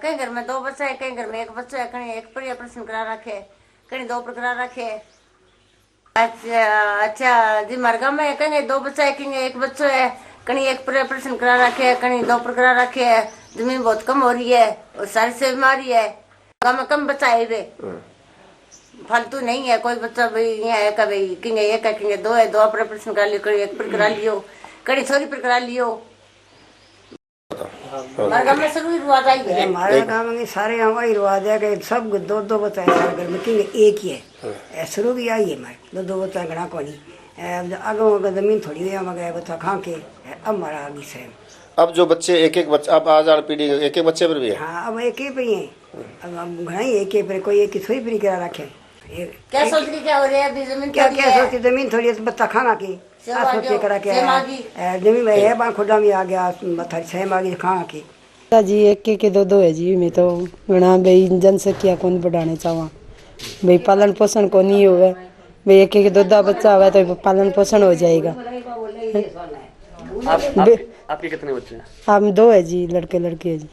कई घर में 2 बच्चा है, कई घर में 1 बच्चा है, कहीं एक पर ऑपरेशन करा रखे, कहीं 2 पर करा रखे। अच्छा जी मरगा में कहीं 2 बच्चा है, कहीं 1 बच्चा है, कहीं 1 पर ऑपरेशन करा रखे, कहीं 2 पर करा रखे है। जमीन बहुत कम हो रही है और सारी से बीमारी है, गाँव में कम बच्चा है वे फालतू नहीं है कोई बच्चा भाई यहाँ है का भाई कहीं 1 है, कहीं 2 है, 2 पर ऑपरेशन करा लियो, कहीं 1 पर करा लियो, कहीं छोरी पर करा लियो। हमारे गाँव में शुरू रिवाज आई है, हमारे गाँव में सारे यहाँ वही रिवाज है कि सब 2-2 बच्चा है घर में, कहीं एक ही है। शुरू भी आई है हमारे 2-2 बच्चा घना को नहीं आगे जमीन थोड़ी हुई मगर बच्चा खा के अब हमारा आगे से। अब जो बच्चे एक बच्चा अब आज पीढ़ी एक बच्चे पर भी है। हाँ अब एक ही पे ही है, अब घना ही एक ही पर, कोई एक ही थोड़ी पर करा रखे। क्या सोच रही क्या हो रहा है अभी जमीन क्या सोचती जमीन थोड़ी है बच्चा खाना की सोचे करा के जमीन में है बां खुदा में आ गया मथा सेम आ गई खा की जी 1 2 है जी। मैं तो घना भाई जनसंख्या कौन बढ़ाने चाहवा भाई पालन पोषण को नहीं होगा भाई 1 2 बच्चा हुआ तो पालन पोषण हो जाएगा। आपके कितने बच्चे हैं? हम 2 है जी, लड़के लड़की है जी,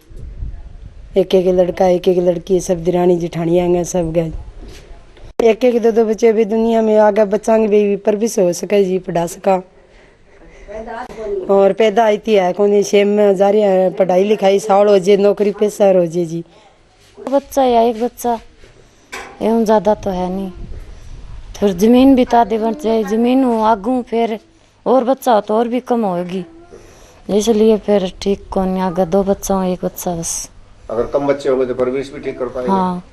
1 लड़का 1 लड़की है, सब दिरानी जिठानियाँ हैं सब गए। 1 2 बच्चे भी दुनिया में आगे बच्चा भी परविश हो सके जी, पढ़ा सका और पैदा आती है कौन शेम में जा रही है पढ़ाई लिखाई साल हो जाए नौकरी पेशा हो जाए जी। बच्चा या 1 बच्चा एवं ज़्यादा तो है नहीं, फिर जमीन भी तादे बन जाए जमीन हो आगू फिर और बच्चा हो तो और भी कम होगी, इसलिए फिर ठीक कौन आगे 2 बच्चा हो 1 बच्चा बस। अगर कम बच्चे होंगे तो परवरिश भी ठीक कर पाएंगे। हाँ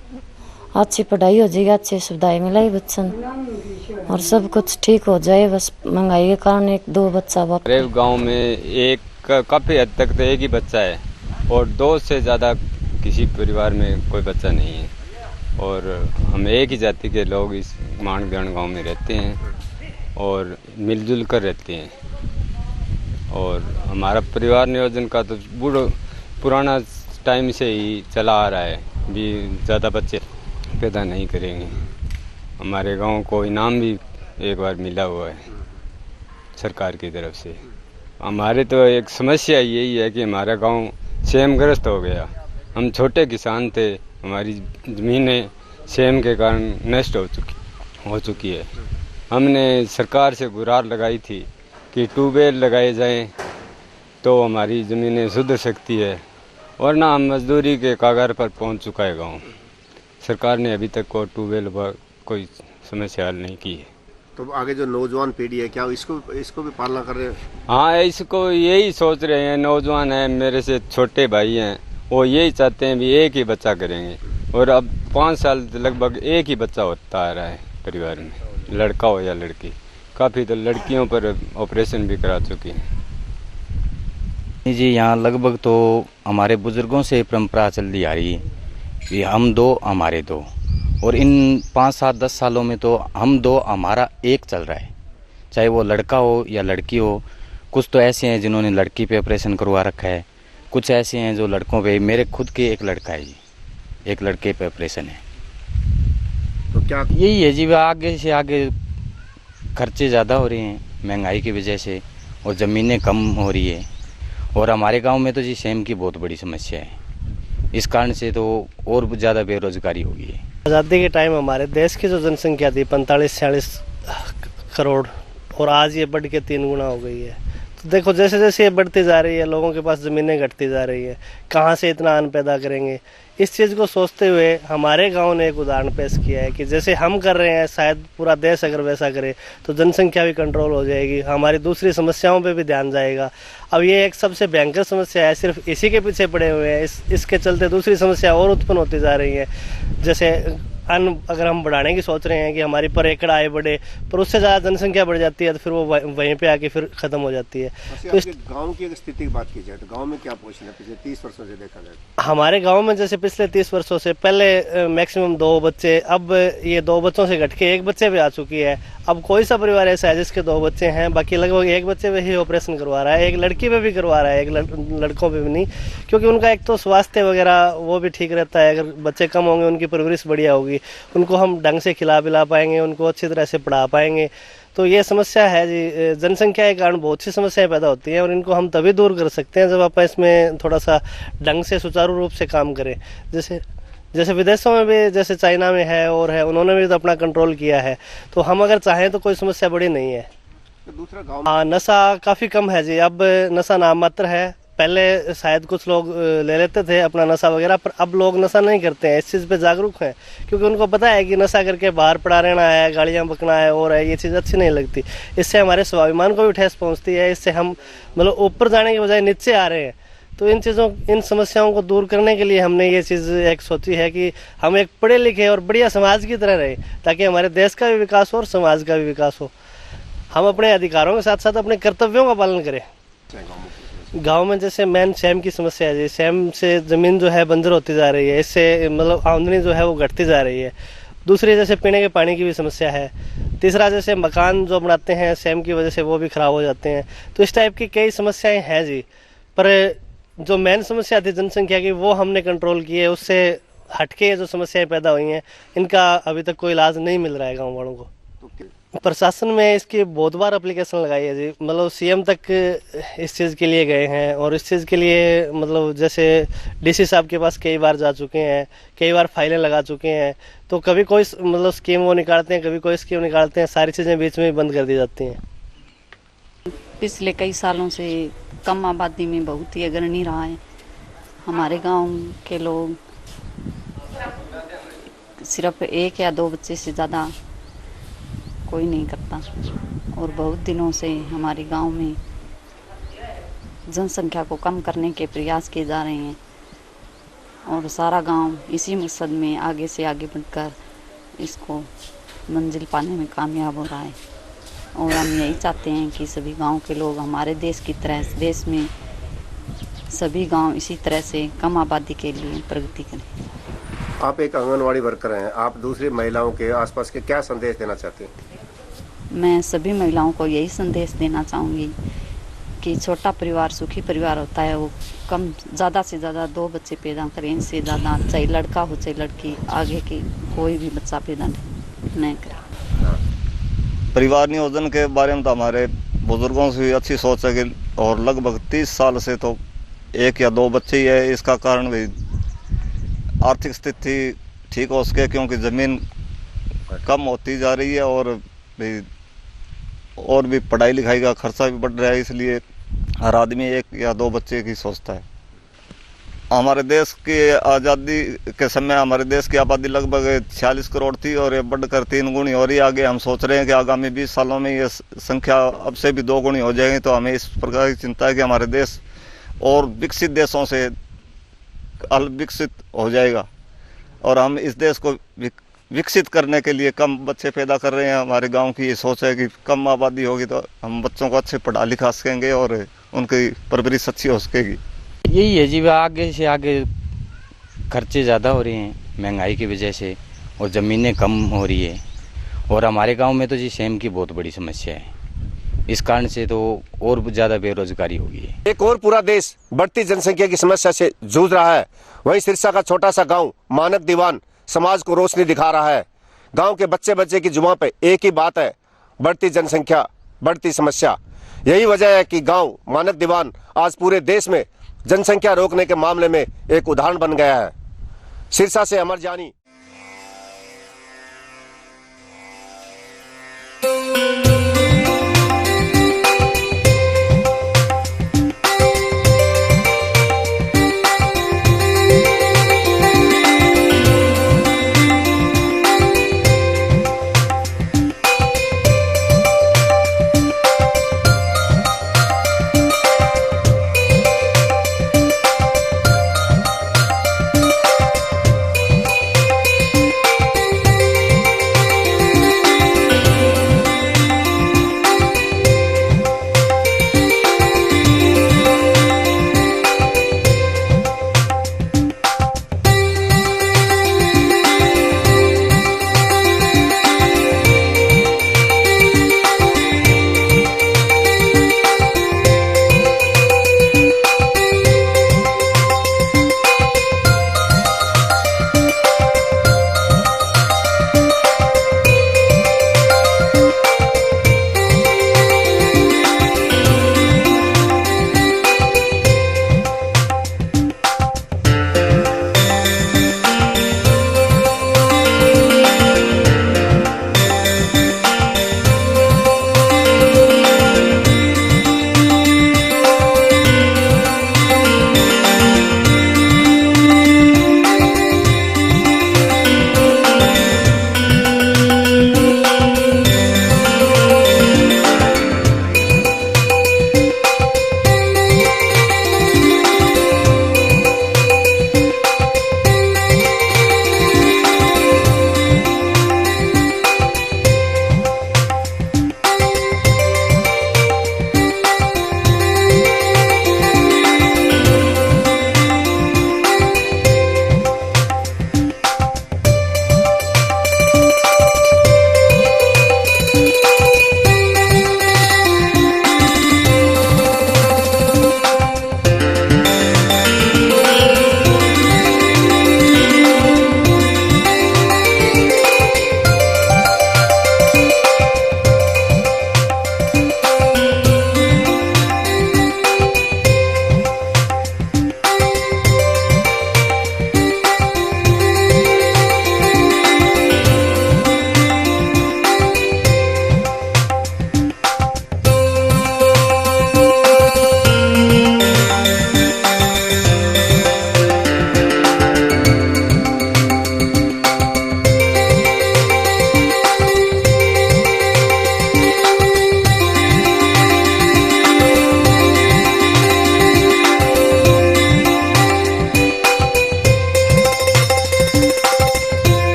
अच्छी पढ़ाई हो जाएगी, अच्छी सुविधाएं मिलाई बच्चन और सब कुछ ठीक हो जाए, बस महंगाई के कारण 1-2 बच्चा। हमारे गांव में एक काफ़ी हद तक तो 1 ही बच्चा है और 2 से ज़्यादा किसी परिवार में कोई बच्चा नहीं है और हम एक ही जाति के लोग इस माणगढ़ गांव में रहते हैं और मिलजुल कर रहते हैं। और हमारा परिवार नियोजन का तो पुराना टाइम से ही चला आ रहा है, भी ज़्यादा बच्चे पैदा नहीं करेंगे। हमारे गांव को इनाम भी एक बार मिला हुआ है सरकार की तरफ से। हमारे तो एक समस्या यही है कि हमारा गांव सेमग्रस्त हो गया, हम छोटे किसान थे, हमारी ज़मीनें सेम के कारण नष्ट हो चुकी है। हमने सरकार से गुहार लगाई थी कि ट्यूबवेल लगाए जाएं तो हमारी ज़मीनें सुधर सकती है, वरना हम मजदूरी के कागार पर पहुंच चुका है गांव। सरकार ने अभी तक को ट्यूबवेल पर कोई समस्या हल नहीं की है। तो आगे जो नौजवान पीढ़ी है क्या इसको भी पालना कर रहे हैं? हाँ इसको यही सोच रहे हैं, नौजवान हैं मेरे से छोटे भाई हैं, वो यही चाहते हैं भी 1 ही बच्चा करेंगे और अब 5 साल लगभग 1 ही बच्चा होता आ रहा है परिवार में, लड़का हो या लड़की। काफ़ी तो लड़कियों पर ऑपरेशन भी करा चुकी हैं जी। यहाँ लगभग तो हमारे बुजुर्गों से परंपरा चलती आ रही है कि हम 2 हमारे 2 और इन 5 7 10 सालों में तो हम 2 हमारा 1 चल रहा है, चाहे वो लड़का हो या लड़की हो। कुछ तो ऐसे हैं जिन्होंने लड़की पे ऑपरेशन करवा रखा है, कुछ ऐसे हैं जो लड़कों पे। मेरे खुद के 1 लड़का है जी, 1 लड़के पे ऑपरेशन है। तो क्या यही है जी, आगे से आगे खर्चे ज़्यादा हो रहे हैं महंगाई की वजह से और ज़मीनें कम हो रही है और हमारे गांव में तो जी सेम की बहुत बड़ी समस्या है, इस कारण से तो और ज़्यादा बेरोजगारी हो गई है। आज़ादी के टाइम हमारे देश की जो जनसंख्या थी 45-46 करोड़ और आज ये बढ़ के 3 गुना हो गई है। तो देखो जैसे जैसे ये बढ़ती जा रही है, लोगों के पास ज़मीनें घटती जा रही है, कहाँ से इतना अन्न पैदा करेंगे। इस चीज़ को सोचते हुए हमारे गांव ने एक उदाहरण पेश किया है कि जैसे हम कर रहे हैं शायद पूरा देश अगर वैसा करे तो जनसंख्या भी कंट्रोल हो जाएगी, हमारी दूसरी समस्याओं पे भी ध्यान जाएगा। अब ये एक सबसे भयंकर समस्या है, सिर्फ इसी के पीछे पड़े हुए हैं, इसके चलते दूसरी समस्या और उत्पन्न होती जा रही है। जैसे अन्न अगर हम बढ़ाने की सोच रहे हैं कि हमारी पर एकड़ आय बढ़े, पर उससे ज़्यादा जनसंख्या बढ़ जाती है तो फिर वो वहीं पे आके फिर ख़त्म हो जाती है। तो इस गांव की स्थिति की बात की जाए तो गांव में क्या पोजीशन है पिछले 30 वर्षों से देखा जाए? हमारे गांव में जैसे पिछले 30 वर्षों से पहले मैक्सिमम 2 बच्चे, अब ये 2 बच्चों से घट के 1 बच्चे पे आ चुकी है। अब कोई सा परिवार ऐसा है जिसके 2 बच्चे हैं, बाकी लगभग 1 बच्चे पे ही ऑपरेशन करवा रहा है, 1 लड़की पे भी करवा रहा है, 1 लड़कों पे भी नहीं, क्योंकि उनका एक तो स्वास्थ्य वगैरह वो भी ठीक रहता है। अगर बच्चे कम होंगे उनकी परवरिश बढ़िया होगी, उनको हम ढंग से खिला पिला पाएंगे, उनको अच्छी तरह से पढ़ा पाएंगे। तो ये समस्या है जी, जनसंख्या के कारण बहुत सी समस्याएं पैदा होती हैं और इनको हम तभी दूर कर सकते हैं जब आप इसमें थोड़ा सा ढंग से सुचारू रूप से काम करें। जैसे विदेशों में भी, जैसे चाइना में है और है, उन्होंने भी तो अपना कंट्रोल किया है, तो हम अगर चाहें तो कोई समस्या बड़ी नहीं है। तो दूसरा गांव हाँ, नशा काफ़ी कम है जी, अब नशा नाम मात्र है। पहले शायद कुछ लोग ले लेते थे अपना नशा वगैरह, पर अब लोग नशा नहीं करते हैं, इस चीज़ पे जागरूक हैं, क्योंकि उनको पता है कि नशा करके बाहर पड़ा रहना है, गाड़ियाँ बकना है और है, ये चीज़ अच्छी नहीं लगती। इससे हमारे स्वाभिमान को भी ठेस पहुँचती है, इससे हम मतलब ऊपर जाने के बजाय नीचे आ रहे हैं। तो इन समस्याओं को दूर करने के लिए हमने ये चीज़ एक सोची है कि हम एक पढ़े लिखे और बढ़िया समाज की तरह रहे, ताकि हमारे देश का भी विकास हो और समाज का भी विकास हो। हम अपने अधिकारों के साथ साथ अपने कर्तव्यों का पालन करें। गांव में जैसे मेन शैम की समस्या है जी, शैम से ज़मीन जो है बंजर होती जा रही है, इससे मतलब आमदनी जो है वो घटती जा रही है। दूसरी जैसे पीने के पानी की भी समस्या है। तीसरा जैसे मकान जो बनाते हैं शैम की वजह से वो भी ख़राब हो जाते हैं। तो इस टाइप की कई समस्याएं हैं जी, पर जो मेन समस्या थी जनसंख्या की वो हमने कंट्रोल की है। उससे हटके जो समस्याएं पैदा हुई हैं इनका अभी तक कोई इलाज नहीं मिल रहा है गाँव वालों को। प्रशासन में इसकी बहुत बार एप्लीकेशन लगाई है जी, मतलब सीएम तक इस चीज़ के लिए गए हैं और इस चीज़ के लिए मतलब जैसे डीसी साहब के पास कई बार जा चुके हैं, कई बार फाइलें लगा चुके हैं। तो कभी कोई मतलब स्कीम वो निकालते हैं, कभी कोई स्कीम निकालते हैं, सारी चीज़ें बीच में बंद कर दी जाती हैं। पिछले कई सालों से कम आबादी में बहुत ही अग्रणी रहा है। हमारे गांव के लोग सिर्फ 1 या 2 बच्चे से ज़्यादा कोई नहीं करता और बहुत दिनों से हमारे गांव में जनसंख्या को कम करने के प्रयास किए जा रहे हैं और सारा गांव इसी मकसद में आगे से आगे बढ़कर इसको मंजिल पाने में कामयाब हो रहा है। और हम यही चाहते हैं कि सभी गांव के लोग हमारे देश की तरह देश में सभी गांव इसी तरह से कम आबादी के लिए प्रगति करें। आप एक आंगनवाड़ी वर्कर हैं, आप दूसरी महिलाओं के आसपास के क्या संदेश देना चाहते हैं? मैं सभी महिलाओं को यही संदेश देना चाहूँगी कि छोटा परिवार सुखी परिवार होता है, वो कम ज़्यादा से ज़्यादा 2 बच्चे पैदा करें, इनसे ज़्यादा चाहे लड़का हो चाहे लड़की, आगे की कोई भी बच्चा पैदा नहीं करें। परिवार नियोजन के बारे में तो हमारे बुजुर्गों से अच्छी सोच है कि और लगभग 30 साल से तो 1 या 2 बच्चे ही है। इसका कारण भी आर्थिक स्थिति ठीक हो सके, क्योंकि ज़मीन कम होती जा रही है और भी पढ़ाई लिखाई का खर्चा भी बढ़ रहा है, इसलिए हर आदमी 1 या 2 बच्चे की सोचता है। हमारे देश की आज़ादी के समय हमारे देश की आबादी लगभग 46 करोड़ थी और ये बढ़कर 3 गुनी हो रही है। आगे हम सोच रहे हैं कि आगामी 20 सालों में ये संख्या अब से भी 2 गुनी हो जाएगी। तो हमें इस प्रकार की चिंता है कि हमारे देश और विकसित देशों से अल्पविकसित हो जाएगा और हम इस देश को विकसित करने के लिए कम बच्चे पैदा कर रहे हैं। हमारे गांव की ये सोच है कि कम आबादी होगी तो हम बच्चों को अच्छे पढ़ा लिखा सकेंगे और उनकी परवरिश अच्छी हो सकेगी। यही है जी, आगे से आगे खर्चे ज़्यादा हो रहे हैं महंगाई की वजह से और ज़मीनें कम हो रही है और हमारे गांव में तो जी शैम की बहुत बड़ी समस्या है। इस कारण से तो और ज़्यादा बेरोजगारी होगी है। एक और पूरा देश बढ़ती जनसंख्या की समस्या से जूझ रहा है, वहीं सिरसा का छोटा सा गांव मानक दीवान समाज को रोशनी दिखा रहा है। गांव के बच्चे बच्चे की जुबान पे एक ही बात है, बढ़ती जनसंख्या बढ़ती समस्या। यही वजह है कि गांव मानक दीवान आज पूरे देश में जनसंख्या रोकने के मामले में एक उदाहरण बन गया है। सिरसा से अमर जानी।